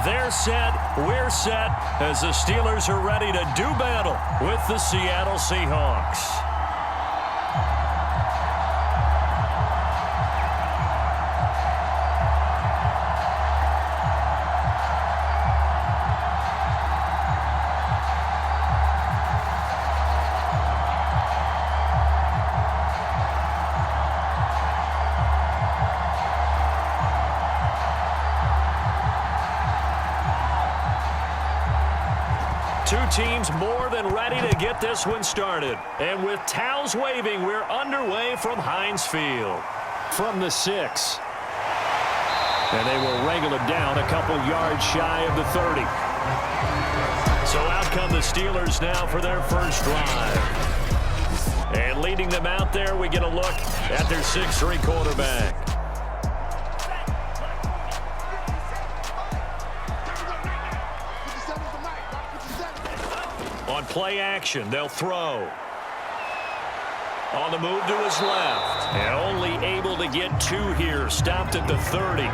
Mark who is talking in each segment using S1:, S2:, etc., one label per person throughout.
S1: They're set, we're set, as the Steelers are ready to do battle with the Seattle Seahawks. Two teams more than ready to get this one started. And with towels waving, we're underway from Heinz Field. From the 6. And they will wrangle it down a couple yards shy of the 30. So out come the Steelers now for their first drive. And leading them out there, we get a look at their 6'3" quarterback. On play action, they'll throw. On the move to his left. And only able to get 2 here. Stopped at the 30.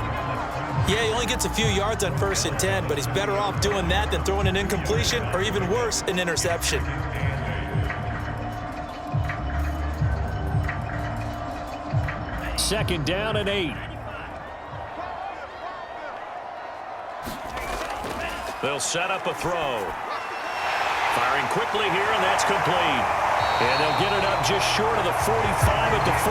S2: Yeah, he only gets a few yards on 1st and 10, but he's better off doing that than throwing an incompletion, or even worse, an interception.
S1: Second down and 8. They'll set up a throw. Firing quickly here, and that's complete. And they'll get it up just short of the 45 at the 44.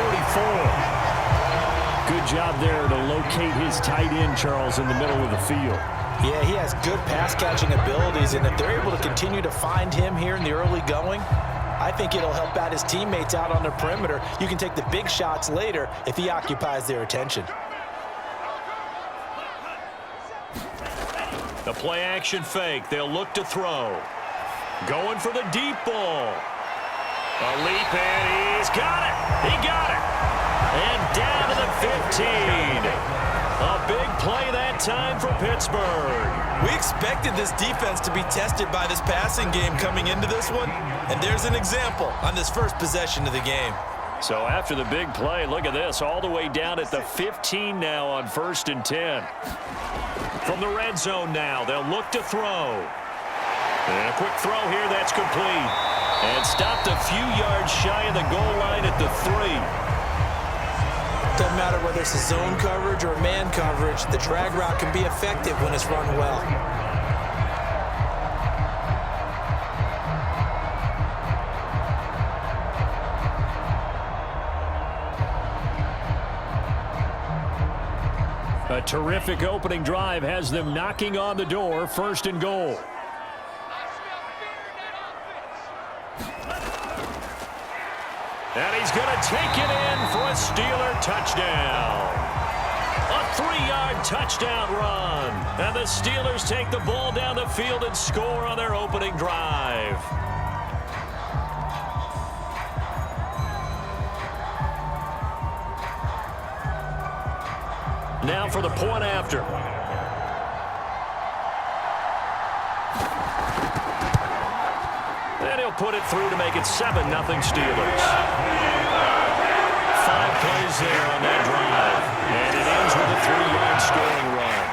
S1: Good job there to locate his tight end, Charles, in the middle of the field.
S2: Yeah, he has good pass-catching abilities, and if they're able to continue to find him here in the early going, I think it'll help out his teammates out on the perimeter. You can take the big shots later if he occupies their attention.
S1: The play-action fake. They'll look to throw. Going for the deep ball. A leap, and he's got it. He got it. And down to the 15. A big play that time for Pittsburgh.
S2: We expected this defense to be tested by this passing game coming into this one, and there's an example on this first possession of the game.
S1: So after the big play, look at this, all the way down at the 15 now on 1st and 10. From the red zone now, they'll look to throw. And a quick throw here, that's complete. And stopped a few yards shy of the goal line at the 3.
S2: Doesn't matter whether it's a zone coverage or man coverage, the drag route can be effective when it's run well.
S1: A terrific opening drive has them knocking on the door, 1st and goal. And he's going to take it in for a Steeler touchdown. A 3-yard touchdown run. And the Steelers take the ball down the field and score on their opening drive. Now for the point after. And he'll put it through to make it 7-0 Steelers. 5 plays there on that drive. And it ends with a 3-yard scoring run.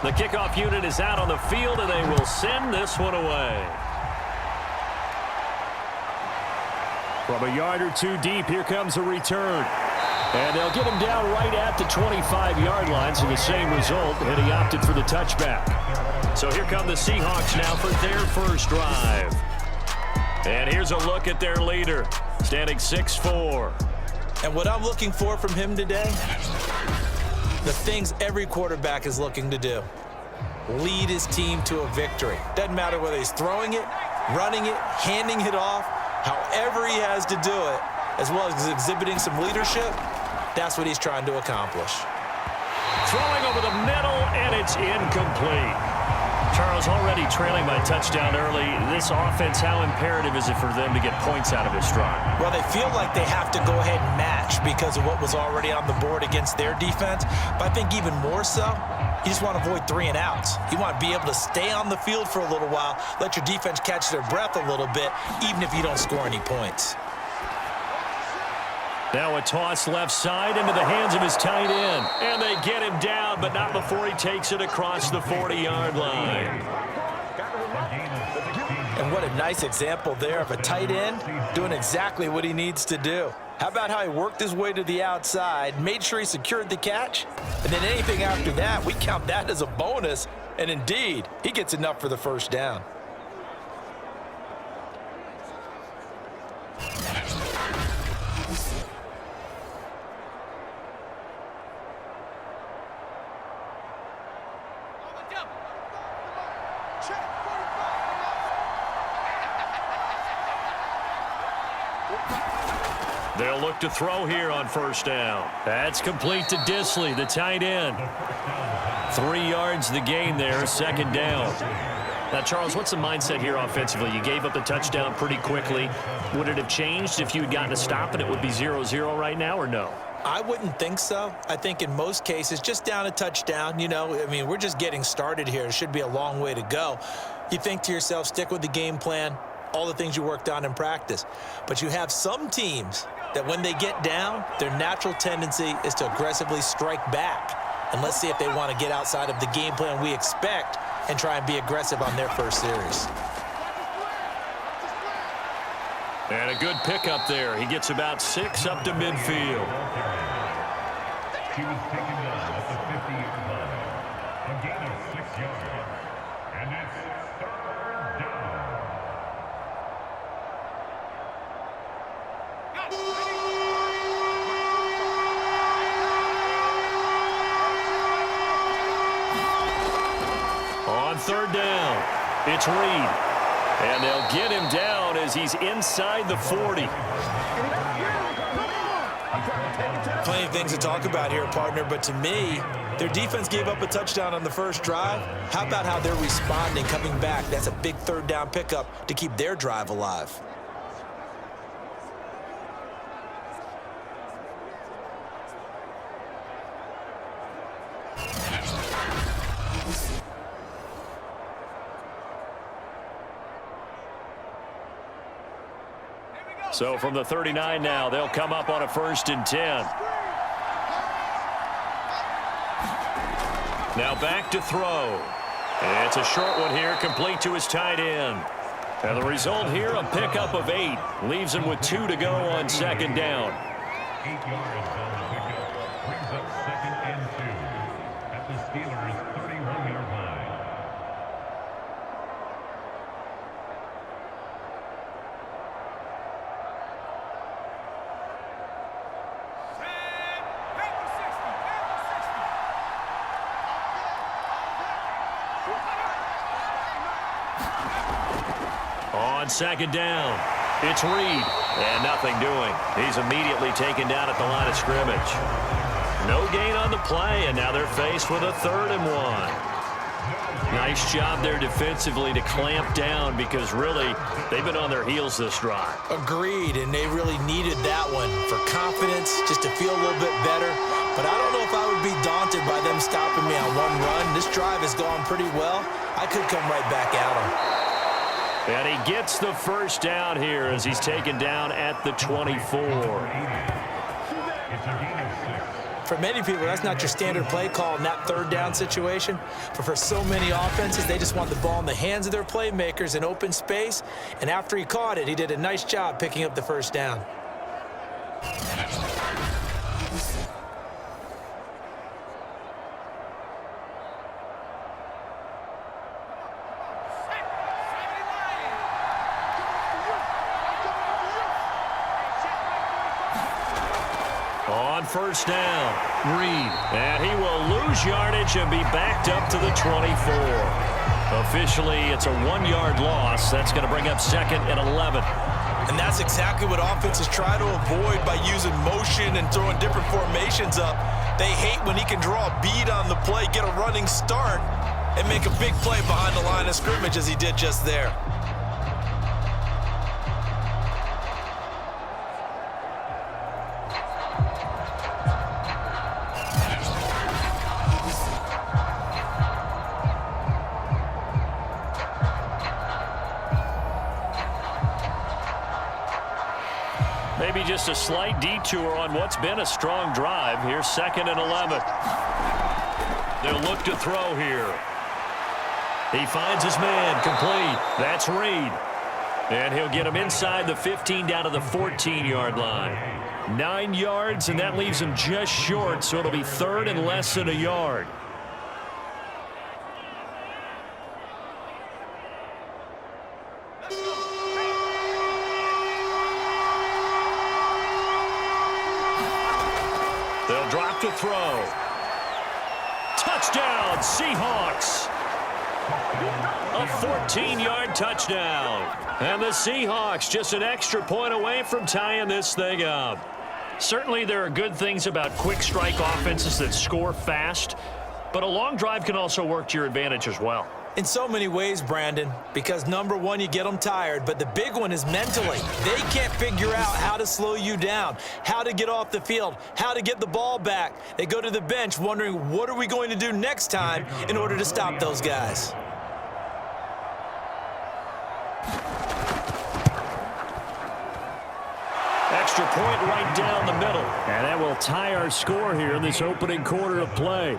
S1: The kickoff unit is out on the field, and they will send this one away. From a yard or 2 deep, here comes a return. And they'll get him down right at the 25-yard line, so the same result, and he opted for the touchback. So here come the Seahawks now for their first drive. And here's a look at their leader, standing 6'4".
S2: And what I'm looking for from him today, the things every quarterback is looking to do. Lead his team to a victory. Doesn't matter whether he's throwing it, running it, handing it off, however he has to do it, as well as exhibiting some leadership, that's what he's trying to accomplish.
S1: Throwing over the middle, and it's incomplete. Charles, already trailing by touchdown early. This offense, how imperative is it for them to get points out of this drive?
S2: Well, they feel like they have to go ahead and match because of what was already on the board against their defense. But I think even more so, you just want to avoid 3 and outs. You want to be able to stay on the field for a little while, let your defense catch their breath a little bit, even if you don't score any points.
S1: Now a toss left side into the hands of his tight end. And they get him down, but not before he takes it across the 40-yard line.
S2: And what a nice example there of a tight end doing exactly what he needs to do. How about how he worked his way to the outside, made sure he secured the catch, and then anything after that, we count that as a bonus. And indeed, he gets enough for the first down.
S1: They'll look to throw here on first down. That's complete to Disley, the tight end. 3 yards the gain there, second down. Now, Charles, what's the mindset here offensively? You gave up the touchdown pretty quickly. Would it have changed if you had gotten a stop and it would be 0-0 right now, or no?
S2: I wouldn't think so. I think in most cases, just down a touchdown, we're just getting started here. It should be a long way to go. You think to yourself, stick with the game plan, all the things you worked on in practice. But you have some teams that when they get down, their natural tendency is to aggressively strike back. And let's see if they want to get outside of the game plan we expect and try and be aggressive on their first series.
S1: And a good pickup there. He gets about 6 up to midfield.
S3: He was taken down at the 50-yard line. A gain of 6 yards. And it's third down.
S1: On third down, it's Reed. And they'll get him down as he's inside the 40.
S2: Plenty of things to talk about here, partner, but to me, their defense gave up a touchdown on the first drive. How about how they're responding, coming back? That's a big third down pickup to keep their drive alive.
S1: So from the 39 now, they'll come up on a 1st and 10. Now back to throw. And it's a short one here, complete to his tight end. And the result here, a pickup of 8. Leaves him with 2 to go on second down.
S3: 8 yards on the pickup. Brings up 2nd and 2 at the Steelers' 31-yard line.
S1: On second down, it's Reed, and nothing doing. He's immediately taken down at the line of scrimmage. No gain on the play, and now they're faced with a 3rd and 1. Nice job there defensively to clamp down because really they've been on their heels this drive.
S2: Agreed, and they really needed that one for confidence, just to feel a little bit better. But I don't know if I would be daunted by them stopping me on one run. This drive has gone pretty well. I could come right back at them.
S1: And he gets the first down here as he's taken down at the 24.
S2: For many people, that's not your standard play call in that 3rd down situation. But for so many offenses, they just want the ball in the hands of their playmakers in open space. And after he caught it, he did a nice job picking up the first down.
S1: On first down, Reed. And he will lose yardage and be backed up to the 24. Officially, it's a 1-yard loss. That's going to bring up 2nd and 11.
S2: And that's exactly what offenses try to avoid by using motion and throwing different formations up. They hate when he can draw a bead on the play, get a running start, and make a big play behind the line of scrimmage as he did just there.
S1: Maybe just a slight detour on what's been a strong drive. Here's 2nd and 11. They'll look to throw here. He finds his man, complete. That's Reed. And he'll get him inside the 15 down to the 14-yard line. 9 yards, and that leaves him just short, so it'll be 3rd and less than a yard. They'll drop to throw. Touchdown, Seahawks. A 14-yard touchdown. And the Seahawks just an extra point away from tying this thing up. Certainly there are good things about quick strike offenses that score fast, but a long drive can also work to your advantage as well.
S2: In so many ways, Brandon, because number one, you get them tired, but the big one is mentally. They can't figure out how to slow you down, how to get off the field, how to get the ball back. They go to the bench wondering, what are we going to do next time in order to stop those guys?
S1: Extra point right down the middle. And that will tie our score here in this opening quarter of play.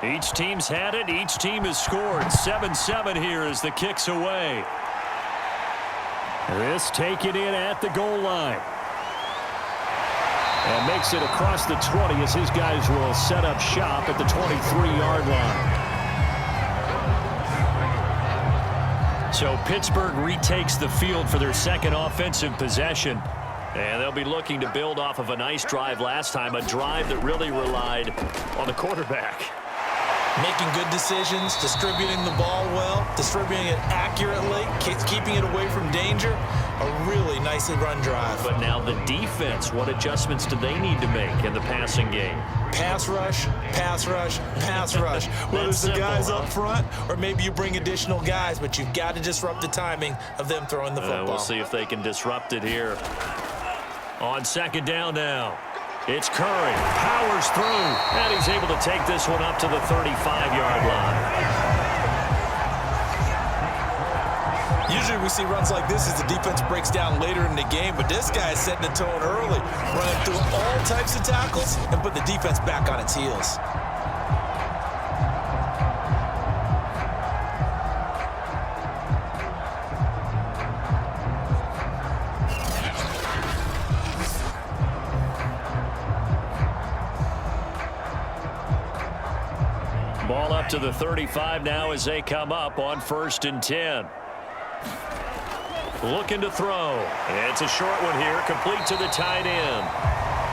S1: Each team's had it. Each team has scored. 7-7 here as the kick's away. This taken in at the goal line. And makes it across the 20 as his guys will set up shop at the 23-yard line. So Pittsburgh retakes the field for their second offensive possession. And they'll be looking to build off of a nice drive last time, a drive that really relied on the quarterback.
S2: Making good decisions, distributing the ball well, distributing it accurately, keeping it away from danger. A really nicely run drive.
S1: But now the defense, what adjustments do they need to make in the passing game?
S2: Pass rush, pass rush, pass rush. Whether it's the guys up front or maybe you bring additional guys, but you've got to disrupt the timing of them throwing the football.
S1: We'll see if they can disrupt it here. On 2nd down now. It's Curry, powers through, and he's able to take this one up to the 35-yard line.
S2: Usually we see runs like this as the defense breaks down later in the game, but this guy is setting the tone early, running through all types of tackles and put the defense back on its heels.
S1: Ball up to the 35 now as they come up on 1st and 10. Looking to throw. It's a short one here, complete to the tight end.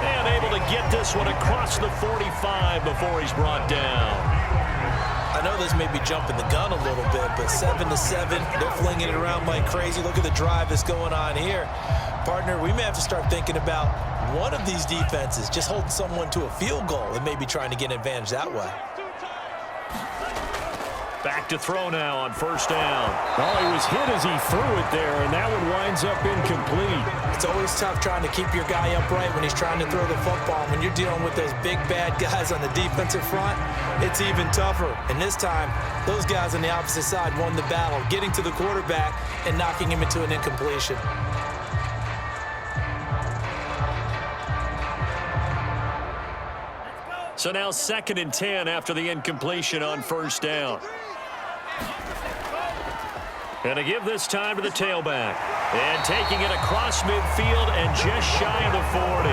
S1: And able to get this one across the 45 before he's brought down.
S2: I know this may be jumping the gun a little bit, but 7-7, they're flinging it around like crazy. Look at the drive that's going on here. Partner, we may have to start thinking about one of these defenses just holding someone to a field goal and maybe trying to get an advantage that way.
S1: Back to throw now on 1st down. Oh, he was hit as he threw it there, and that one winds up incomplete.
S2: It's always tough trying to keep your guy upright when he's trying to throw the football. When you're dealing with those big, bad guys on the defensive front, it's even tougher. And this time, those guys on the opposite side won the battle, getting to the quarterback and knocking him into an incompletion.
S1: So now 2nd and 10 after the incompletion on 1st down. And to give this time to the tailback. And taking it across midfield and just shy of the 40.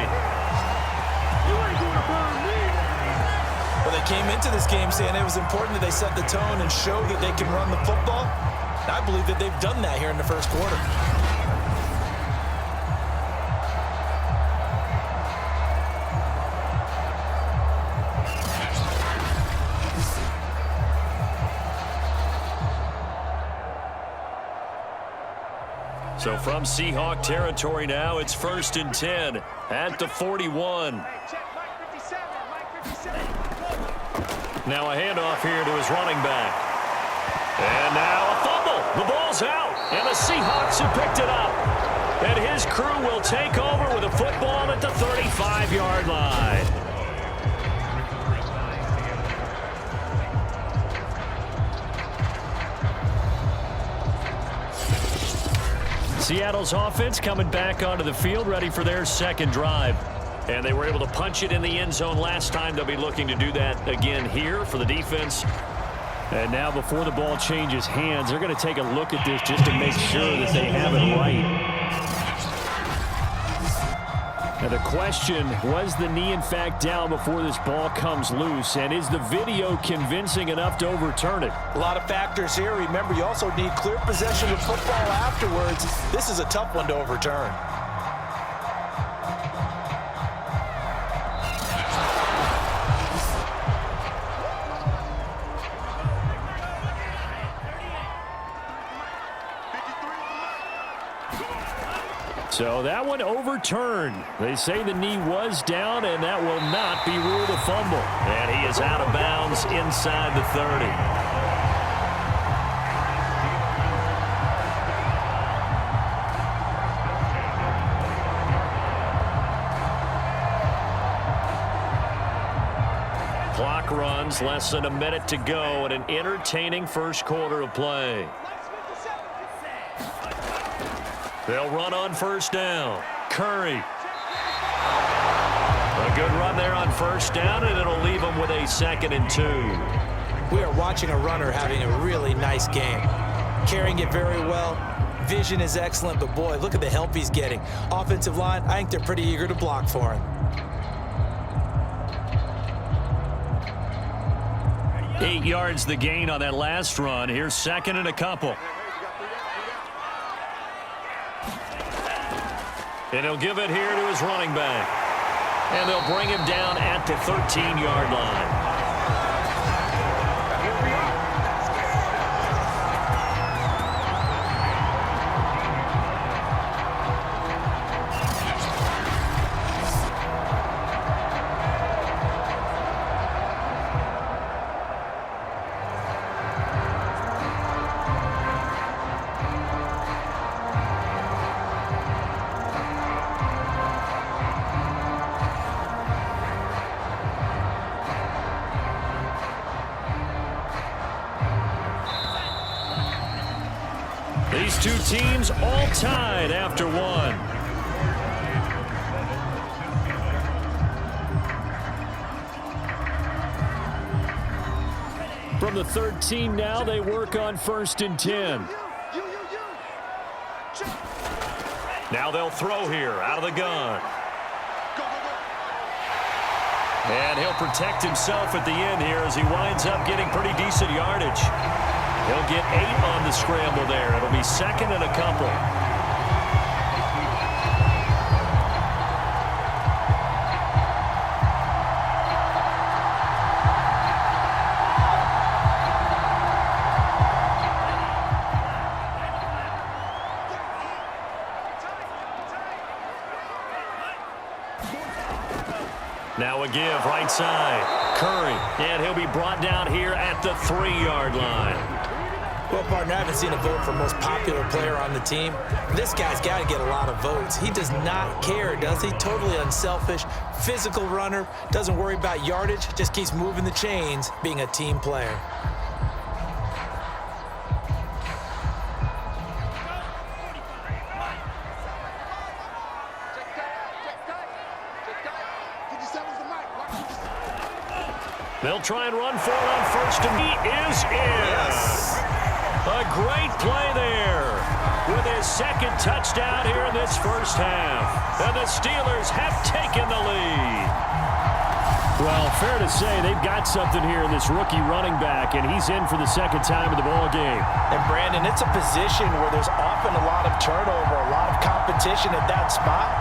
S2: Well, they came into this game saying it was important that they set the tone and show that they can run the football. I believe that they've done that here in the first quarter.
S1: So from Seahawk territory now, it's 1st and 10 at the 41. Now a handoff here to his running back. And now a fumble. The ball's out, and the Seahawks have picked it up. And his crew will take over with a football at the 35-yard line. Seattle's offense coming back onto the field, ready for their second drive. And they were able to punch it in the end zone last time. They'll be looking to do that again here for the defense. And now before the ball changes hands, they're going to take a look at this just to make sure that they have it right. Now the question, was the knee in fact down before this ball comes loose? And is the video convincing enough to overturn it?
S2: A lot of factors here. Remember, you also need clear possession of football afterwards. This is a tough one to overturn.
S1: So that one overturned. They say the knee was down, and that will not be ruled a fumble. And he is out of bounds inside the 30. Clock runs, less than a minute to go, and an entertaining first quarter of play. They'll run on first down. Curry. A good run there on first down, and it'll leave them with a 2nd and 2.
S2: We are watching a runner having a really nice game. Carrying it very well. Vision is excellent, but boy, look at the help he's getting. Offensive line, I think they're pretty eager to block for him.
S1: 8 yards the gain on that last run. Here's 2nd and a couple. And he'll give it here to his running back. And they'll bring him down at the 13-yard line. These two teams all tied after one. From the 13 now, they work on 1st and 10. Now they'll throw here out of the gun. And he'll protect himself at the end here as he winds up getting pretty decent yardage. He'll get 8 on the scramble there. It'll be 2nd and a couple. Now a give right side. Curry, and he'll be brought down here at the 3-yard line.
S2: Well, partner, I haven't seen a vote for most popular player on the team. This guy's got to get a lot of votes. He does not care, does he? Totally unselfish, physical runner, doesn't worry about yardage, just keeps moving the chains, being a team player.
S1: They'll try and run for it on 1st, and he is in.
S2: Yes.
S1: A great play there. with his second touchdown here in this first half. And the Steelers have taken the lead. Well, fair to say they've got something here in this rookie running back, and he's in for the second time in the ball game.
S2: And, Brandon, it's a position where there's often a lot of turnover, a lot of competition at that spot.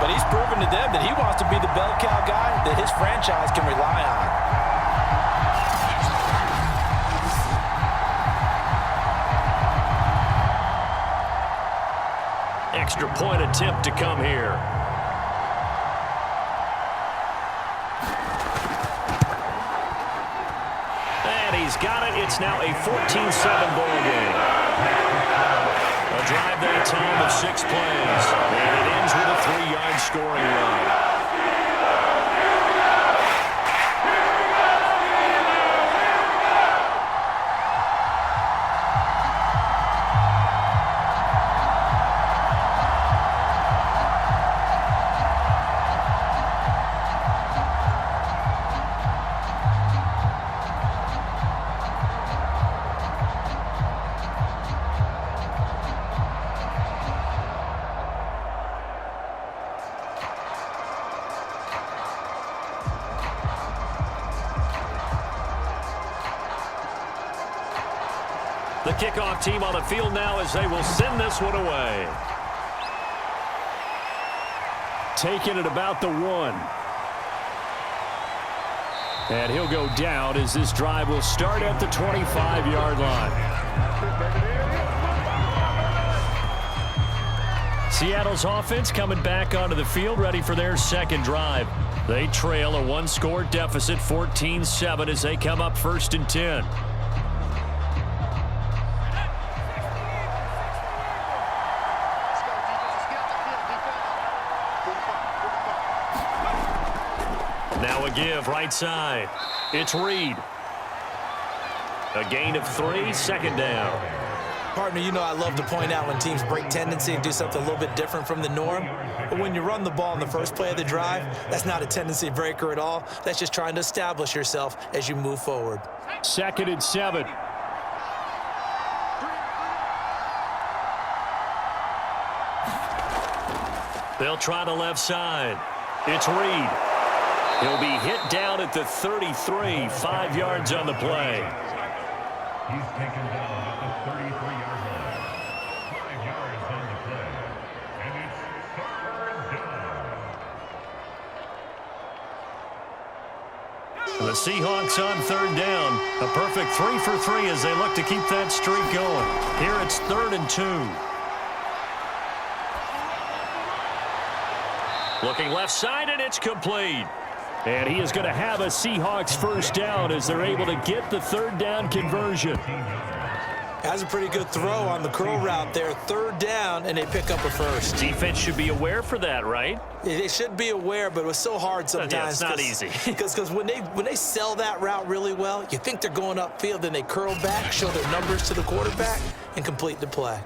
S2: But he's proven to them that he wants to be the bell cow guy that his franchise can rely on.
S1: Extra point attempt to come here. He's got it. It's now a 14-7 ball game. A drive that time of 6 plays. And it ends with a 3-yard scoring run. The kickoff team on the field now as they will send this one away. Taking it about the 1. And he'll go down as this drive will start at the 25-yard line. Seattle's offense coming back onto the field, ready for their second drive. They trail a 1-score deficit, 14-7, as they come up 1st and 10. Now a give right side. It's Reed. A gain of 3, second down.
S2: Partner, you know I love to point out when teams break tendency and do something a little bit different from the norm. But when you run the ball in the first play of the drive, that's not a tendency breaker at all. That's just trying to establish yourself as you move forward.
S1: 2nd and 7. They'll try the left side. It's Reed. He'll be hit down at the 33, 5 yards on the play.
S3: He's taken down at the 33-yard line. 5 yards on the play. And it's 3rd down.
S1: The Seahawks on 3rd down. A perfect 3 for 3 as they look to keep that streak going. Here it's 3rd and 2. Looking left side, and it's complete. And he is going to have a Seahawks first down as they're able to get the 3rd down conversion.
S2: That's a pretty good throw on the curl route there. 3rd down, and they pick up a first.
S1: Defense should be aware for that, right?
S2: They should be aware, but it was so hard sometimes.
S1: Yeah, it's not easy.
S2: Because when they sell that route really well, you think they're going upfield, then they curl back, show their numbers to the quarterback, and complete the play.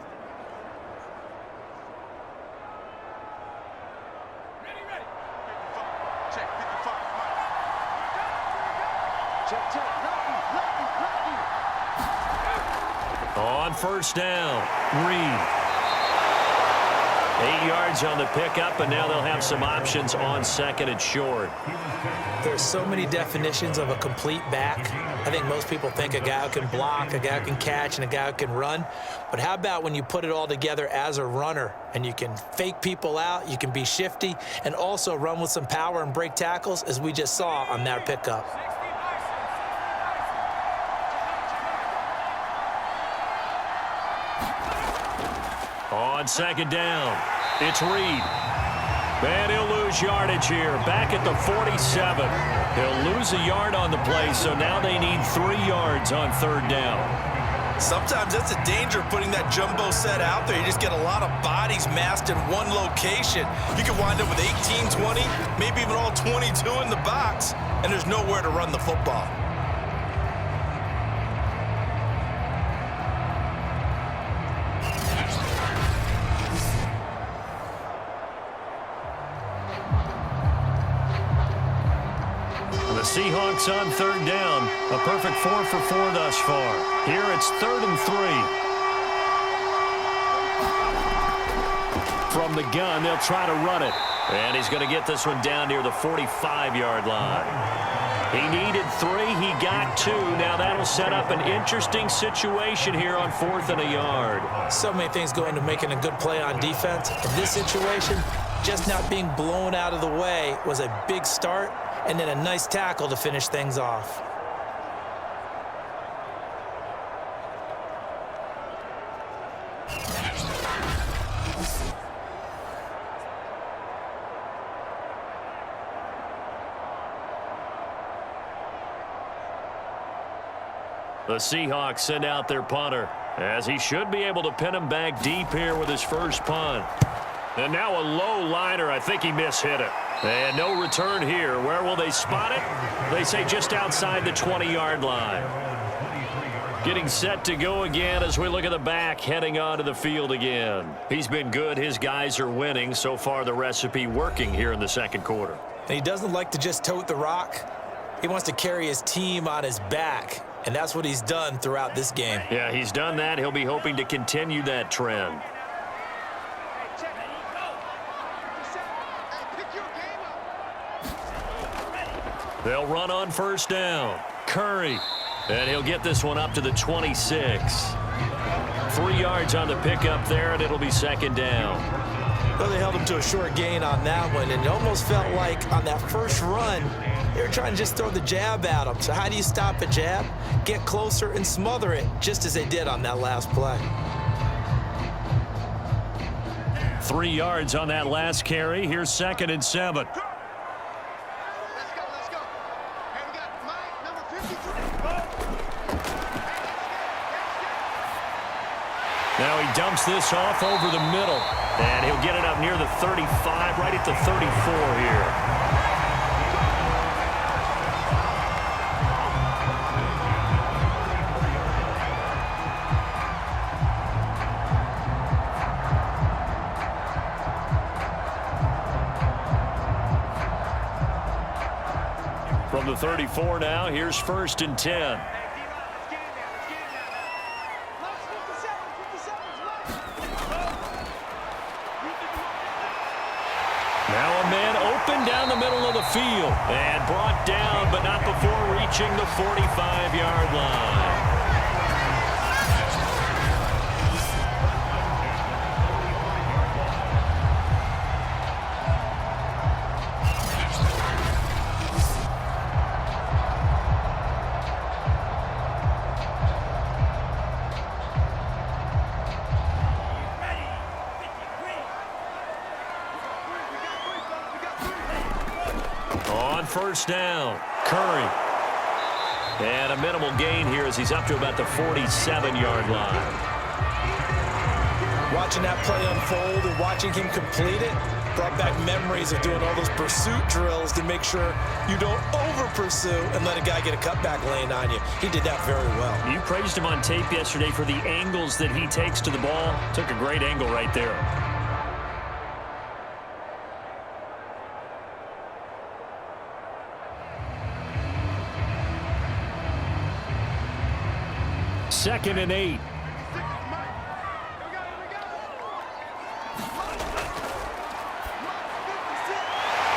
S1: On 1st down, Reed. 8 yards on the pickup, and now they'll have some options on 2nd and short.
S2: There's so many definitions of a complete back. I think most people think a guy who can block, a guy who can catch, and a guy who can run. But how about when you put it all together as a runner, and you can fake people out, you can be shifty, and also run with some power and break tackles, as we just saw on that pickup.
S1: On 2nd down, it's Reed. And he'll lose yardage here, back at the 47. He'll lose a yard on the play, so now they need 3 yards on 3rd down.
S2: Sometimes that's the danger of putting that jumbo set out there. You just get a lot of bodies massed in one location. You can wind up with 18, 20, maybe even all 22 in the box, and there's nowhere to run the football.
S1: Seahawks on 3rd down. A perfect 4 for 4 thus far. Here it's 3rd and 3. the gun. They'll try to run it. And he's going to get this one down near the 45-yard line. He needed 3. He got 2. Now that'll set up an interesting situation here on 4th and a yard.
S2: So many things go into making a good play on defense. In this situation, just not being blown out of the way was a big start, and then a nice tackle to finish things off.
S1: The Seahawks send out their punter, as he should be able to pin him back deep here with his first punt. And now a low liner. I think he mishit it. And no return here. Where will they spot it? They say just outside the 20-yard line. Getting set to go again as we look at the back heading onto the field again. He's been good. His guys are winning. So far, the recipe working here in the second quarter.
S2: And he doesn't like to just tote the rock. He wants to carry his team on his back. And that's what he's done throughout this game.
S1: Yeah, he's done that. He'll be hoping to continue that trend. They'll run on first down. Curry. And he'll get this one up to the 26. 3 yards on the pickup there, and it'll be second down.
S2: Well, they held him to a short gain on that one, and it almost felt like on that first run, they were trying to just throw the jab at him. So how do you stop a jab? Get closer and smother it, just as they did on that last play.
S1: 3 yards on that last carry. Here's 2nd and 7.
S4: Let's go. Hey, we got Mike, number 53.
S1: Now he dumps this off over the middle. And he'll get it up near the 35, right at the 34 here. From the 34 now, here's 1st and 10. Now a man open down the middle of the field and brought down, but not before reaching the 45-yard line. First down, Curry. And a minimal gain here as he's up to about the 47-yard line.
S2: Watching that play unfold and watching him complete it brought back memories of doing all those pursuit drills to make sure you don't over-pursue and let a guy get a cutback lane on you. He did that very well.
S1: You praised him on tape yesterday for the angles that he takes to the ball. Took a great angle right there. Second and 8.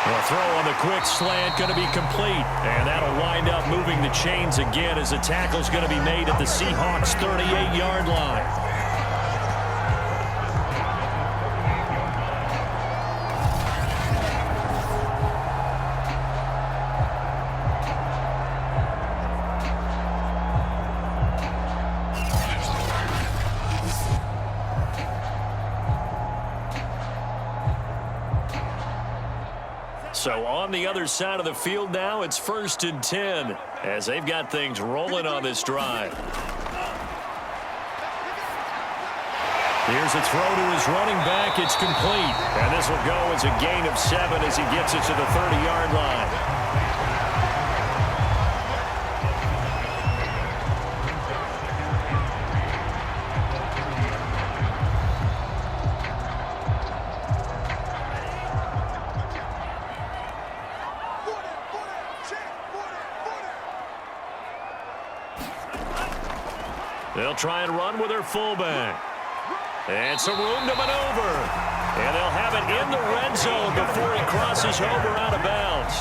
S1: The throw on the quick slant going to be complete. And that'll wind up moving the chains again as the tackle's going to be made at the Seahawks 38-yard line. So on the other side of the field now, it's 1st and 10 as they've got things rolling on this drive. Here's a throw to his running back. It's complete. And this will go as a gain of 7 as he gets it to the 30-yard line. They'll try and run with their fullback. And some room to maneuver. And they'll have it in the red zone before he crosses over out of bounds.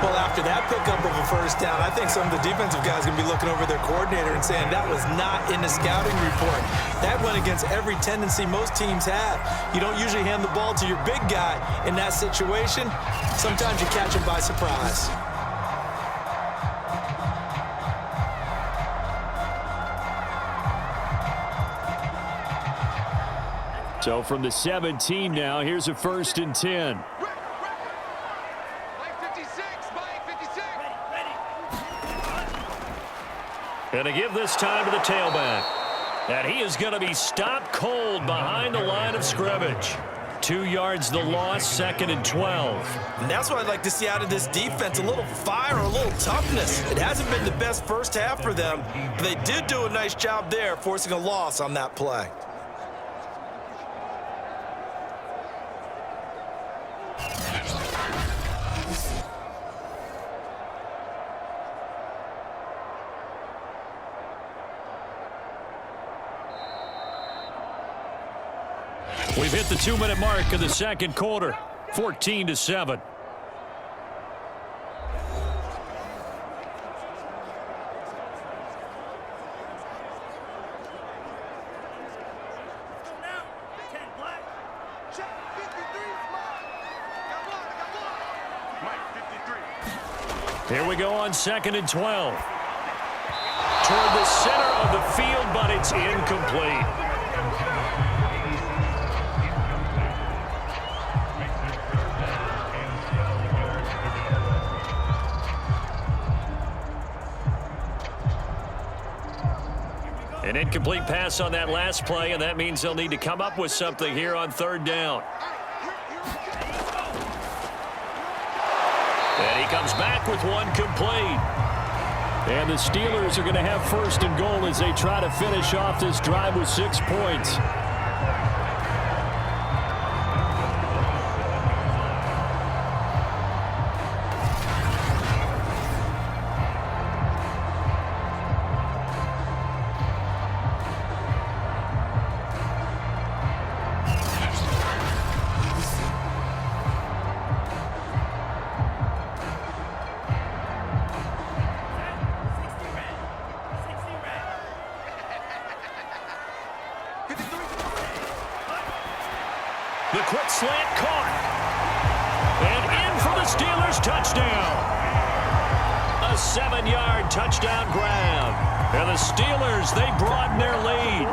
S2: Well, after that pickup of a first down, I think some of the defensive guys are going to be looking over their coordinator and saying that was not in the scouting report. That went against every tendency most teams have. You don't usually hand the ball to your big guy in that situation. Sometimes you catch him by surprise.
S1: So from the 17 now, here's a 1st and 10. And to give this time to the tailback. And he is going to be stopped cold behind the line of scrimmage. 2 yards the loss, 2nd and 12.
S2: And that's what I'd like to see out of this defense, a little fire, a little toughness. It hasn't been the best first half for them, but they did do a nice job there, forcing a loss on that play.
S1: We've hit the 2-minute mark of the second quarter, 14-7. Here we go on 2nd and 12. Toward the center of the field, but it's incomplete. An incomplete pass on that last play, and that means they'll need to come up with something here on 3rd down. And he comes back with one complete. And the Steelers are going to have 1st and goal as they try to finish off this drive with 6 points. The quick slant caught. And in for the Steelers touchdown. A 7-yard touchdown grab. And the Steelers, they broaden their lead.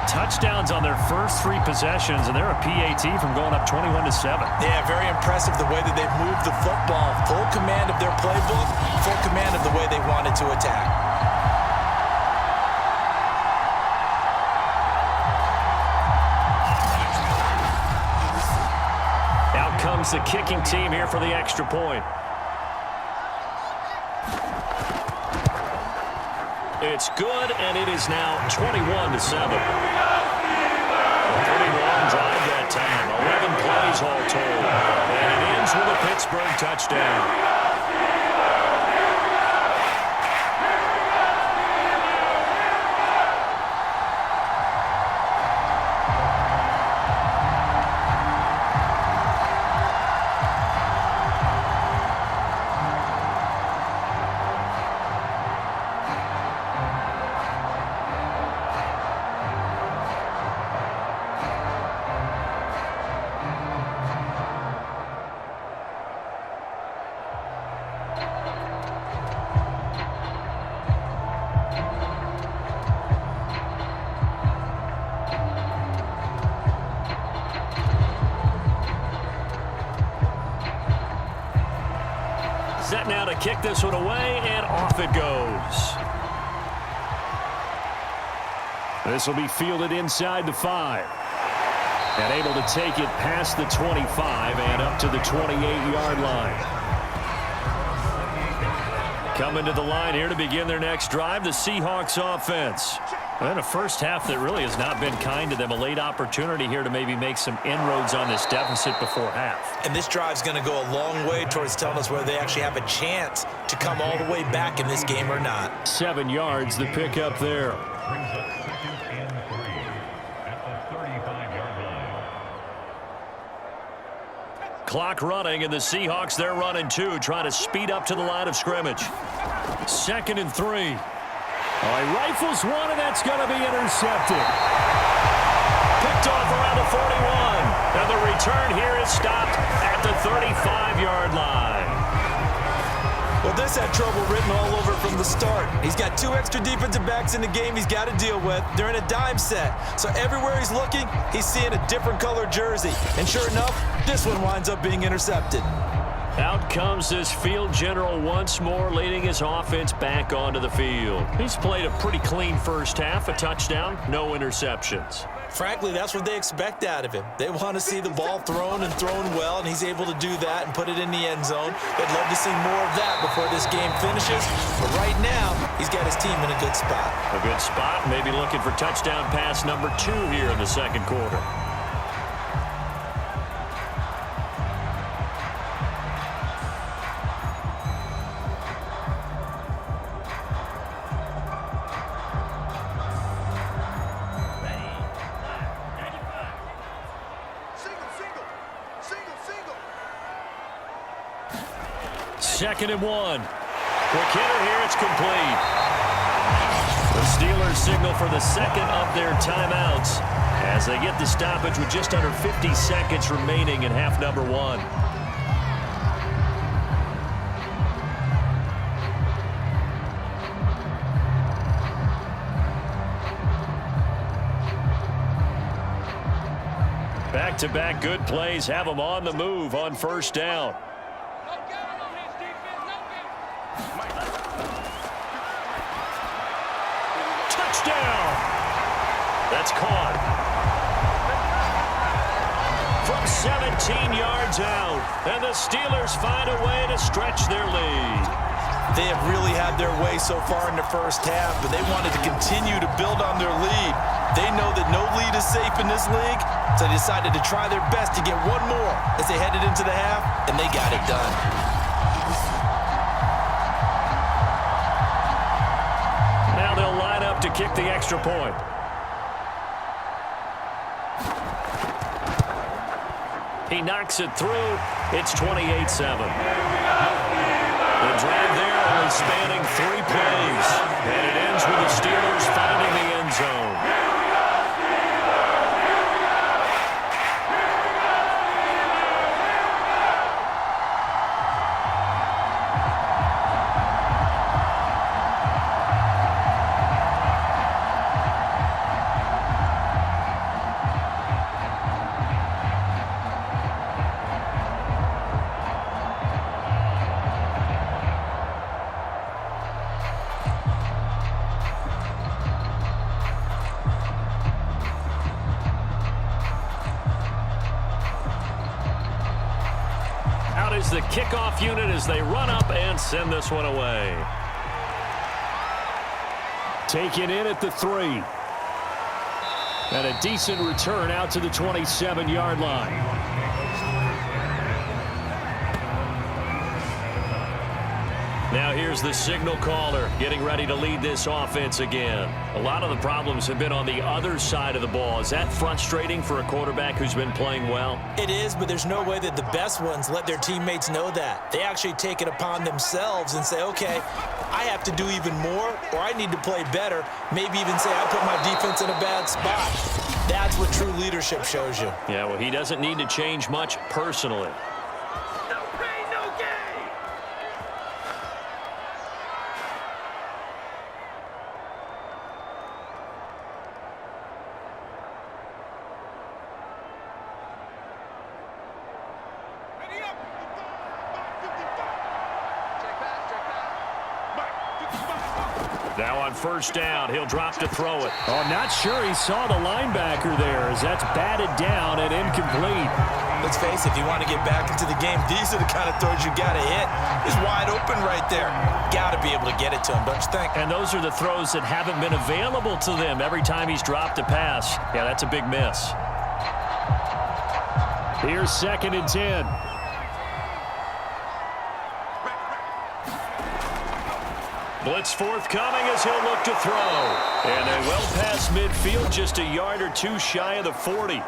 S1: Touchdowns on their first 3 possessions, and they're a PAT from going up 21-7.
S2: Yeah, very impressive the way that they've moved the football. Full command of their playbook, full command of the way they wanted to attack.
S1: Comes the kicking team here for the extra point. It's good, and it is now 21-7. Pretty long drive that time. 11 plays all told. And it ends with a Pittsburgh touchdown. Set now to kick this one away, and off it goes. This will be fielded inside the 5. And able to take it past the 25 and up to the 28-yard line. Coming to the line here to begin their next drive, the Seahawks offense. And a first half that really has not been kind to them. A late opportunity here to maybe make some inroads on this deficit before half.
S2: And this drive's going to go a long way towards telling us whether they actually have a chance to come all the way back in this game or not.
S1: 7 yards, the pickup there.
S3: Brings up 2nd and 3 at the
S1: Clock running, and the Seahawks, they're running two, trying to speed up to the line of scrimmage. 2nd and 3. Oh, he rifles one, and that's going to be intercepted. Picked off around the 41. And the return here is stopped at the 35-yard line.
S2: Well, this had trouble written all over from the start. He's got 2 extra defensive backs in the game he's got to deal with. They're in a dime set. So everywhere he's looking, he's seeing a different color jersey. And sure enough, this one winds up being intercepted.
S1: Out comes this field general once more, leading his offense back onto the field. He's played a pretty clean first half, a touchdown, no interceptions.
S2: Frankly, that's what they expect out of him. They want to see the ball thrown and thrown well, and he's able to do that and put it in the end zone. They'd love to see more of that before this game finishes. But right now, he's got his team in a good spot.
S1: A good spot, maybe looking for touchdown pass number 2 here in the second quarter. Second and 1. Quick hitter here, it's complete. The Steelers signal for the second of their timeouts as they get the stoppage with just under 50 seconds remaining in half number 1. Back-to-back good plays have them on the move on first down. Touchdown! That's caught. From 17 yards out, and the Steelers find a way to stretch their lead.
S2: They have really had their way so far in the first half, but they wanted to continue to build on their lead. They know that no lead is safe in this league, so they decided to try their best to get one more as they headed into the half, and they got it done.
S1: Now they'll line up to kick the extra point. He knocks it through. It's 28-7. The drive there only spanning 3 plays, and it ends with the Steelers finding the end zone. Is the kickoff unit as they run up and send this one away. Taken in at the 3. And a decent return out to the 27-yard line. Now here's the signal caller getting ready to lead this offense again. A lot of the problems have been on the other side of the ball. Is that frustrating for a quarterback who's been playing well?
S2: It is, but there's no way that the best ones let their teammates know that. They actually take it upon themselves and say, okay, I have to do even more, or I need to play better. Maybe even say I put my defense in a bad spot. That's what true leadership shows you.
S1: Yeah, well, he doesn't need to change much personally. Now on first down, he'll drop to throw it. Oh, I'm not sure he saw the linebacker there as that's batted down and incomplete.
S2: Let's face it, if you want to get back into the game, these are the kind of throws you got to hit. He's wide open right there. Got to be able to get it to him, don't you think?
S1: And those are the throws that haven't been available to them every time he's dropped a pass. Yeah, that's a big miss. Here's 2nd and 10. Blitz forthcoming as he'll look to throw. And they well past midfield, just a yard or two shy of the 40.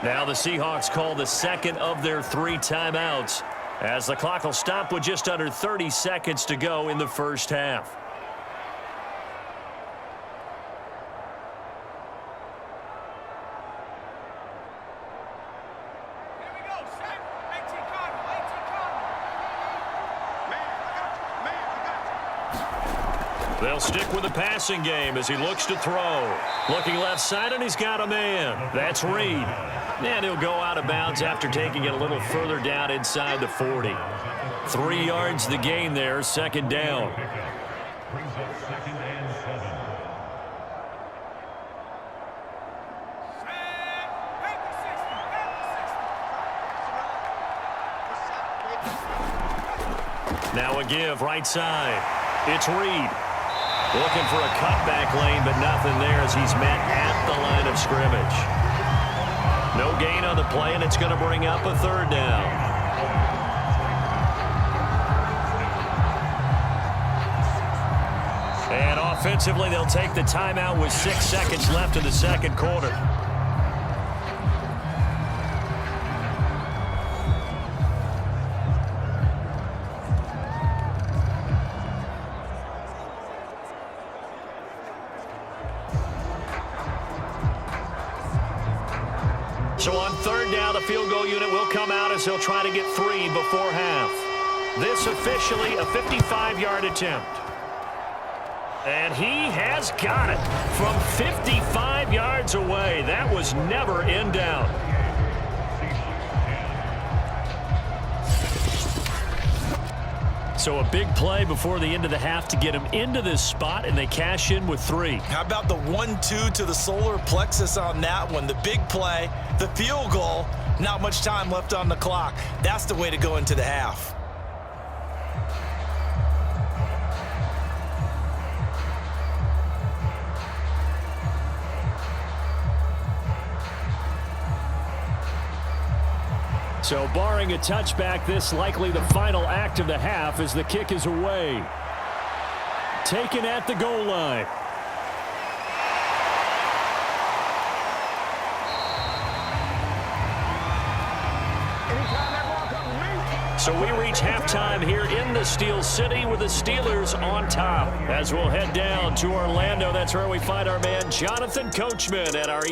S1: Now the Seahawks call the second of their 3 timeouts, as the clock will stop with just under 30 seconds to go in the first half. They'll stick with the passing game as he looks to throw. Looking left side, and he's got a man. That's Reed. And he'll go out of bounds after taking it a little further down inside the 40. 3 yards the gain there, second down.
S3: Brings up 2nd and 7.
S1: Now a give right side. It's Reed. Looking for a cutback lane, but nothing there as he's met at the line of scrimmage. No gain on the play, and it's going to bring up a 3rd down. And offensively, they'll take the timeout with 6 seconds left in the second quarter. So on 3rd down, the field goal unit will come out as he'll try to get 3 before half. This officially a 55-yard attempt. And he has got it from 55 yards away. That was never in doubt. So a big play before the end of the half to get him into this spot, and they cash in with 3.
S2: How about the 1-2 to the solar plexus on that one? The big play, the field goal, not much time left on the clock. That's the way to go into the half.
S1: So barring a touchback, this likely the final act of the half as the kick is away. Taken at the goal line. So we reach halftime here in the Steel City with the Steelers on top. As we'll head down to Orlando, that's where we find our man Jonathan Coachman at our